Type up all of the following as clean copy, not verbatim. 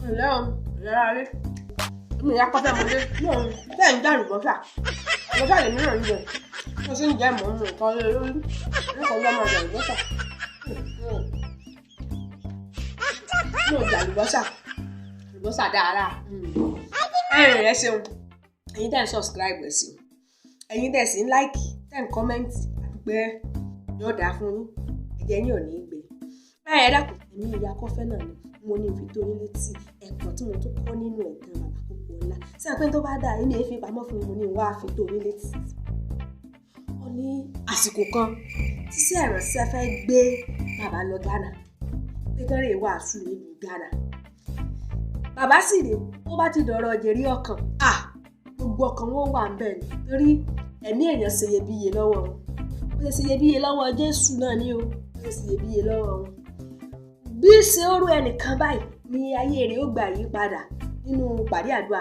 Hello, rárá. Mi ya kọ́fẹ́ mọ́dé. Bẹ́ẹ̀ ń dàrú bọ́sà. Bọ́sà lèmi náà ń jẹ. Mo sì ń jẹ mọ́ mú nǹkan lé lórí. Lẹ́kọ̀ọ́ ló máa dàrú bọ́sà. Mo jà lùbọ́sà. Lùbọ́sà dáadáa. Ẹ̀yin rẹ̀ ṣeun. Ẹ̀yin tẹ́ ń subscribe ẹ̀ sí. Ẹ̀yin tẹ́ sì ń like, tẹ́ ń comment pé yóò dáa fún yín. Ẹ̀jẹ̀ yín ò ní gbé. Báyẹn dákun, èmi ìyá kọ́fẹ́ náà ni mo ní ìfi tó yín létí ẹ̀kọ́ tí mo tún kọ́ nínú ẹ̀gbọ́n bàbá Pópóọlá. Sí àpẹẹrẹ tó bá dáa, èmi èéfín pamọ́ fún mi, mo ní wá fi tó yín létí. Ó ní àsìkò kan tí sí ìránṣẹ́ fẹ́ gbé bàbá lọ Ghana. Pé kán rè wàásù nílùú Ghana. Bàbá sì rè tó bá ti dọ̀rọ̀ jèrè ọkàn. Gbogbo ọkàn wọn wà ń bẹ̀ ni. Torí ẹ̀mí èèyàn ṣe iyebíye lọ́wọ́ wọn. Ó ṣe iyebíye lọ́wọ́ Jésù náà ni o. Ó ṣe iyebíye lọ́wọ́ wọn. Bí ṣe ó rú ẹnìkan báyìí ni ayé rẹ̀ ó gbà yí padà nínú pàdé àdúrà.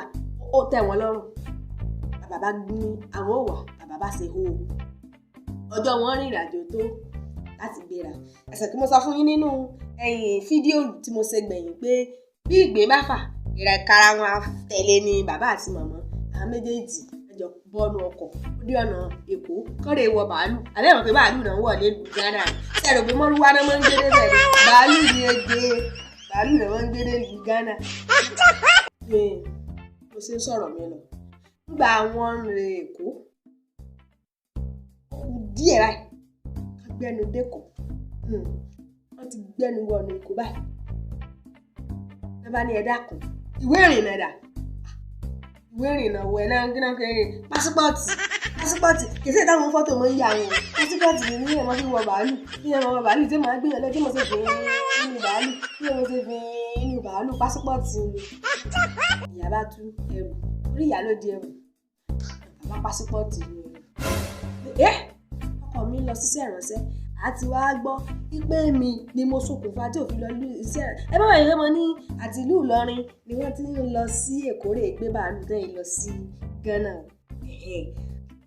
Ó tẹ́ wọn lọ́rùn. Bàbá bá gbin àwọn òwà, bàbá bá ṣe hó. Ọjọ́ wọn rìn ìrìnàjò tó láti gbéra. Ẹ̀sẹ̀ tí mo sọ fún yín nínú fídíò tí mo ṣe gbẹ̀yìn pé bí ìgbín bá fà, ìrẹ̀kára wọn á tẹ̀lé ni bàbá àti màmá. Àwọn méjèèjì ẹjọ́ bọ́ọ̀nù ọkọ̀ ó dé ọ̀nà Èkó kọ́rẹ́ wọ bàálù. Àbẹ́ ìmọ̀ pé bàálù náà wọ̀ nílùú Ghana. Ṣé ẹ̀rọ pé mọ́rúwá náà máa ń gbé débẹ̀ ni? Bàálù ni ege. Bàálù náà máa ń gbé nílùú Ghana. Mo ṣe ń sọ̀rọ̀ mi lọ. Nígbà àwọn rè Èkó, díẹ̀ ráì, gbẹ́nu dẹ́kọ̀. Wọ́n ti gbẹ́nu wọnú Èkó báyìí. Ẹ bá ní ẹ dákun. Ìwé ìrìnnà dà. Ìwé ìrìnnà wọ̀ ẹ̀ náà gíná kẹrin. Pásípọ̀tì. Kìí ṣe táwọn fọ́tò mọ́ ń yà wọn. Pásípọ̀tì ni ní ẹ̀mọ́ fi wọ bàálù. Ní ẹ̀mọ́ wọ bàálù tí màá gbìyànjú tí mo ṣe fi inú bàálù. Tí mo ṣe fi inú bàálù pásípọ̀tì ni. Ìyá bá tú ẹrù. Orí ìyá ló di ẹrù. Bàbá pásípọ̀tì ni. Ọkọ mi lọ síṣẹ́ ìránṣẹ́. Àti wá gbọ́ pípé mi ni mo ṣokùnfà tí ò fi lọ lú iṣẹ́ rẹ̀. Ẹ bá wà yẹn mọ́ ní àti ìlú Ìlọrin ni wọ́n ti ń lọ sí Èkó rè gbé bàálù náà lọ sí Ghana.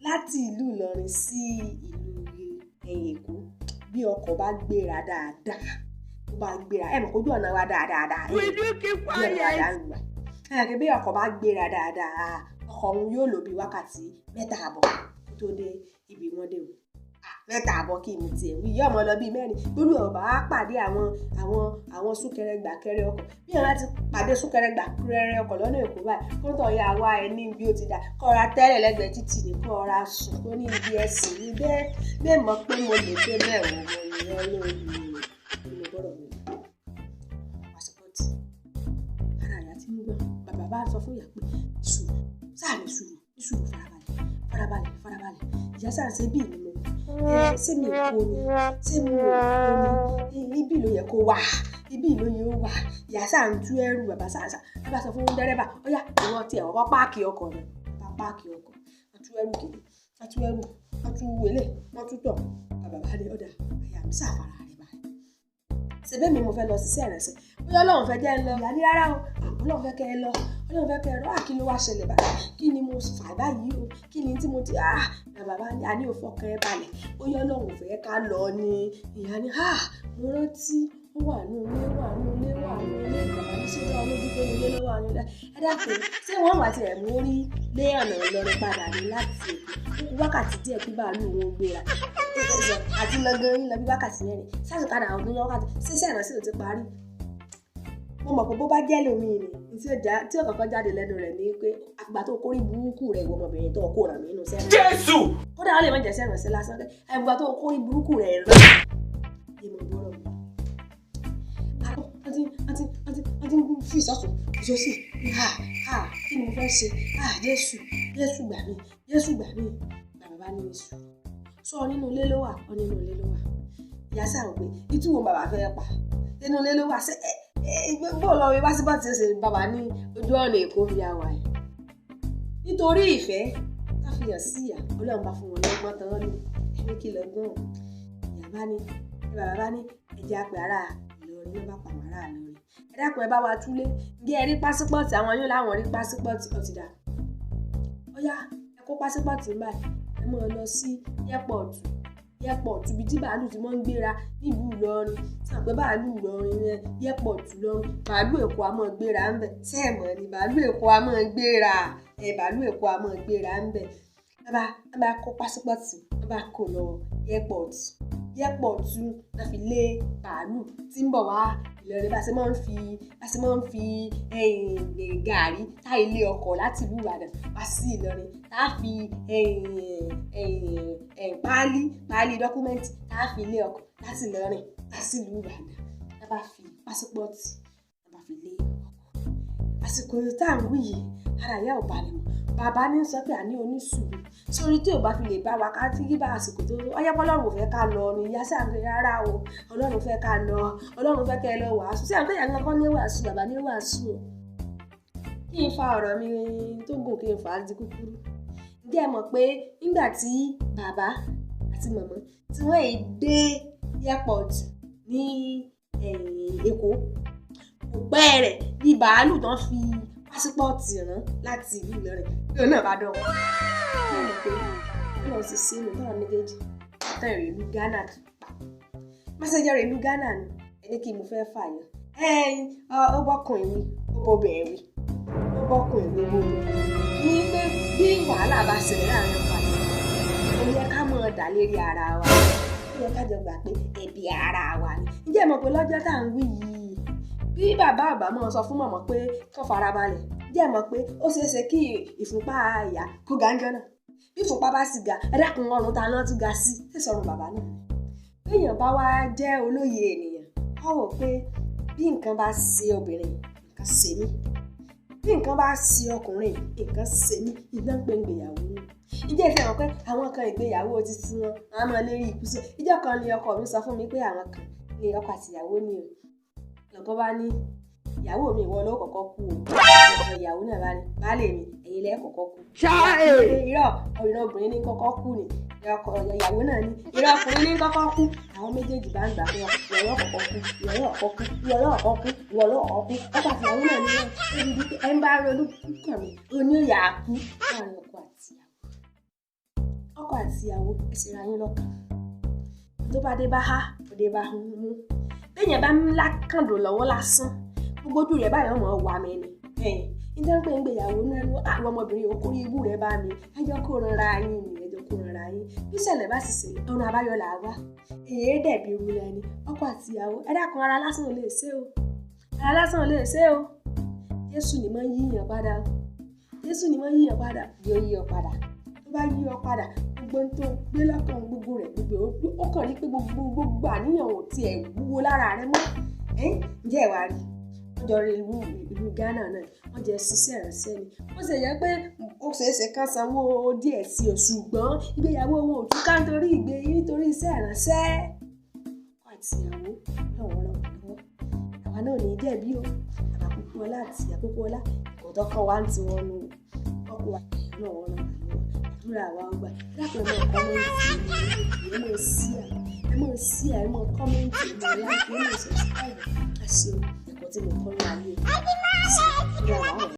Láti ìlú Ìlọrin sí ìlú Èkó bí ọkọ̀ bá gbéra dáadáa, ó bá gbéra ẹ mọ̀ kójú ọ̀nà wa dáadáa. Bí ọkọ̀ bá gbéra dáadáa, ọkọ̀ òun yóò lò bí wákàtí 3 àbọ̀ tó dé ibi wọ́n dé o. 3 àbọ̀ kí ni tiẹ̀ wí yọ̀mọ̀ lọ bíi 4 lórí ọ̀bà á pàdé àwọn súnkẹrẹ gbàkẹrẹ ọkọ̀ bí wọn láti pàdé súnkẹrẹ gbàkẹrẹ ọkọ̀ lọ́nà Èkó báyìí kó tọ̀ ya wá ẹ ní bí ó ti dà kọ́ ra tẹ́lẹ̀ lẹ́gbẹ̀ẹ́ títì ní kọ́ ra sùn tó ní ibi ẹ̀sìn ní bẹ́ẹ̀ mọ̀ pé mo lè dé bẹ́ẹ̀ wọ̀ mọ̀ ìyẹn lórí mo gbọ́dọ̀ mi. Pásípọ̀tì ara ìyá tí ń gbọ́ bàbá bá sọ fún ìyá pé ìṣòro farabalẹ̀ ìyá sáà ṣe bí ìlú ṣé mi ò kó ni ṣé mi ò kó ni ibi ló yẹ kó wà ibi ló yẹ ó wà ìyá sáà ń tú ẹrù bàbá sọ fún dẹ́rẹ́bà ó yá ìwọ tiẹ̀ wọ́n páàkì ọkọ̀ rẹ̀ wọ́n tú ẹrù kiri wọ́n tú wọlé wọ́n tú tọ̀ bàbá ní ọ̀dà àyà mi sàfàrà rẹ̀ báyìí. Ṣebí mi mo fẹ́ lọ síṣẹ́ ìrẹsẹ̀ bóyá Ọlọ́run fẹ́ jẹ́ ẹ lọ ìyá ní rárá o Ọlọ́run fẹ́ kẹ́ ẹ lọ kí ló wá ṣẹlẹ̀ báyìí kí ni mo fà báyìí o kí ni tí mo ti bàbá ní àní òfọkàn ẹ balẹ̀ bóyá Ọlọ́run fẹ́ ká lọ ni ìyá ní mo rántí ó wà ní ilé bàbá ní ṣé wà lójú pé ilé lọ́wọ́ àwọn ilé ẹ dákun ṣé wọ́n wà tiẹ̀ mú rí lé ọ̀nà Ìlọrin padà ní láti Èkó wákàtí díẹ̀ kí bàálù wọn gbéra àti lọ́gán yín lọ bí wákàtí 4 sáàsì padà ọdún wákàtí ṣíṣẹ́ ìránṣẹ́ ò ti parí. Mo mọ̀ pé bó bá jẹ́ lómi ni tí ó kọ́kọ́ jáde lẹ́nu rẹ̀ ni pé àgbà tó kórí burúkú rẹ̀ ìwọ ọmọbìnrin tó kó ràn mí nínú sẹ́rẹ̀. Jésù! Kódà ó lè má jẹ́ sẹ́rànṣẹ́ lásán pé àgbà tó kórí burúkú rẹ̀ rẹ̀ ìmọ̀ ìgbọ́rọ̀ mi. Wọ́n ti ń fi ìsọ́sùn ìṣòsì kí ni mo fẹ́ ṣe Jésù gbà mí bàbá ní Jésù sọ nínú ilé ló wà ìyá sáà pé ìtúwò bàbá fẹ́ pa nínú ilé ló wà ṣe bó lọ wí pásípọ̀tì ṣe bàbá ní ojú ọ̀nà Èkó fi àwà ẹ̀ nítorí ìfẹ́ káfíyàn sí ìyá Ọlọ́run bá fún wọn lọ́gbọ́n tán ní ẹni kí lọ́gbọ́n bàbá bá ní ẹ̀jẹ̀ apẹ̀ ara Ìlọrin ló bá pàmò ara Ìlọrin ẹ dákun ẹ bá wa túlé ǹjẹ́ ẹ rí pásípọ̀tì àwọn yóò láwọn rí pásípọ̀tì ọtí dà ó yá ẹ kó pásípọ̀tì ń báyìí ẹ mọ̀ lọ sí airport airport ibi tí bàálù ti máa ń gbéra nílùú Ìlọrin sàn pé bàálù Ìlọrin yẹn airport Ìlọrin bàálù Èkó a máa gbéra ń bẹ̀ sẹ́ẹ̀mọ̀ ni bàálù Èkó a máa gbéra bàálù Èkó a máa gbéra ń bẹ̀ ẹ bá kó pásípọ̀tì ẹ bá kó lọ airport la fi lé bàálù tí ń bọ̀ wá Ìlọrin bá ṣe máa ń fi gàrí tá ilé ọkọ̀ láti ìlú Ìbàdàn wá sí Ìlọrin tá a fi páálí dọ́kúmẹ́ǹtì tá a fi ilé ọkọ̀ láti Ìlọrin wá sí ìlú Ìbàdàn tá a bá fi pásípọ̀tì tá a bá fi lé ọkọ̀. Àsìkò tá à ń wí yìí ara ìyá ò balẹ̀ mọ́ bàbá ní sọ pé àní onísùúrù sórí tí ò bá fi lè bá wa ká tí kí bá àsìkò tó ọyẹ́pọ̀ Ọlọ́run ò fẹ́ ká lọ ni ìyá sáà ń pè rárá o Ọlọ́run fẹ́ ká lọ Ọlọ́run fẹ́ kẹ́ ẹ lọ wàásù sí àwọn èèyàn kan ní wàásù bàbá ní wàásù o. Kí n fa ọ̀rọ̀ mi tó gùn kí n fà á di kúkúrú. Ǹjẹ́ ẹ mọ̀ pé nígbà tí bàbá àti màmá tí wọ́n yìí dé airport ní Èkó kò pẹ́ rẹ̀ bí bàálù tán fi pásípọ̀tì rán láti ìlú Ìlọrin bí òun náà bá dán wọ́n mọ̀ pé wọ́n sì sínú náà méjèèjì tán ìrìlú Ghana pa mẹ́sẹ̀jọ́ ìlú Ghana ni ẹni kí mo fẹ́ fàyọ ó bọ́kùnrin wí ó bọ́bìnrin wí ó bọ́kùnrin wí ó ní pé bí wàhálà bá ṣẹlẹ̀ láàrin ọkọ àti ó yẹ ká mọ̀ ọ́ dà lérí ara wa ó yẹ ká jọ gbà pé ẹ̀bi ara wa ni ǹjẹ́ ẹ mọ̀ pé lọ́jọ́ tá à ń wí yìí bí bàbá àbámọ̀ sọ fún mọ̀mọ́ pé kó farabalẹ̀ jẹ́ mọ̀ pé ó ṣeé ṣe kí ìfúnpá ìyá kó ga ń jọ náà bí ìfúnpá bá sì ga ẹ̀dákun ọrùn ta náà tún ga sí tẹ̀sọ̀rùn bàbá náà béèyàn bá wá jẹ́ olóye ènìyàn kọ́ wò pé bí nǹkan bá ṣe obìnrin nǹkan ṣe mí bí nǹkan bá ṣe ọkùnrin nǹkan ṣe mí ìdán pé ń gbéyàwó ni ìjẹ́ ìfẹ́ wọn pé àwọn kan ìgbéyàwó ti ti wọn àwọn ọmọ lérí ìkúsẹ̀ ìjọ kan ni ọkọ mi sọ fún mi pé àwọn kan ni ọkọ àtìyàwó ni o lọ́kọ́ bá ní ìyàwó mi ìwọ ló kọ́kọ́ kú o ìyàwó náà bá ní baálé mi ẹ̀yin lẹ́ kọ́kọ́ kú. irọ́ obìnrin ní kọ́kọ́ kú ni ìyàwó náà ní irọ́ ọkùnrin ní kọ́kọ́ kú àwọn méjèèjì bá ń gbà pé ìwọ kọ́kọ́ kú ọkọ̀ àtìyàwó náà ní ẹ ń bá ronú kàn mí oní òyà kú láàrin ọkọ àtìyàwó ẹsẹ̀ ra yín lọ́kàn tó bá dé bá há òde bá hun mú béèyàn bá ń lákàndò lọ́wọ́ lásán gbogbo ojú rẹ̀ báyọ̀ mọ̀ wà mí ni nígbà pé ń gbéyàwó náà ní àwọn ọmọbìnrin okòrí ibú rẹ̀ bá mi ẹjọ́ kó ranra yín bí ìṣẹ̀lẹ̀ bá sì ṣẹlẹ̀ ọ̀nà àbáyọ là wá èyí dẹ̀bi irú rẹ̀ ni ọkọ àtìyàwó ẹ dákun ara lásán ò lè ṣe o Jésù ni máa ń yíyàn padà bí ó yí ọ padà tó bá yí ọ padà gbogbo tó gbé lọ́kàn gbogbo rẹ̀ gbogbo ó kàn rí pé gbogbo àníyàn ò tiẹ̀ wúwo lára rẹ mọ́ ǹjẹ́ ẹ wá rí wọ́n jọ rí ìlú Ghana náà wọ́n jẹ́ ṣiṣẹ́ ìránṣẹ́ ni wọ́n sì yẹ pé ó ṣeéṣe kán sanwó díẹ̀ sí o ṣùgbọ́n ìgbéyàwó wọn ò tún ká nítorí nítorí iṣẹ́ ìránṣẹ́ ọkọ àtìyàwó náà wọ́n ràn wọ́n àwa náà ní jẹ̀bi o àbàkúkú ọlá àti àkókò ọlá ìkọ̀tọ́ kan wá ń ti wọn nu ọkọ àtìyàwó náà wọ́n ràn wọ́n àdúrà wa ọgbà lápẹ̀ mọ́ kọ́mẹ́ǹtì ẹ mọ̀ sí ẹ mọ̀ kọ́mẹ́ǹtì ẹ mọ̀ láìpẹ́ ẹ mọ̀ sọ̀sìkáìbù àṣẹ ẹ̀kọ́ tí mo kọ́ ní ayé